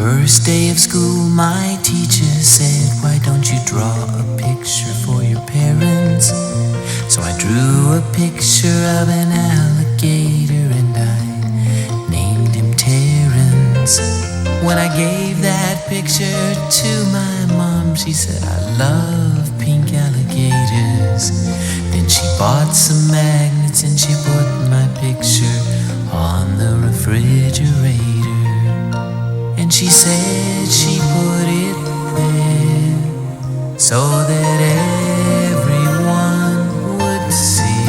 First day of school, my teacher said, "Why don't you draw a picture for your parents?" So I drew a picture of an alligator and I named him Terrence. When I gave that picture to my mom, she said, "I love pink alligators." Then she bought some magnets and she put my picture on the refrigerator. And she said she put it there so that everyone would see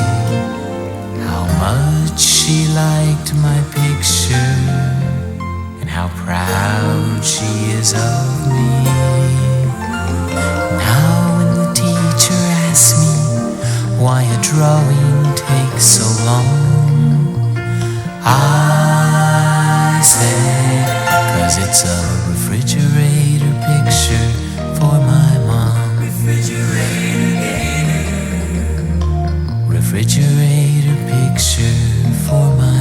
how much she liked my picture and how proud she is of me. Now when the teacher asks me why a drawing takes so long, I said, 'cause it's a refrigerator picture for my mom. Refrigerator picture for my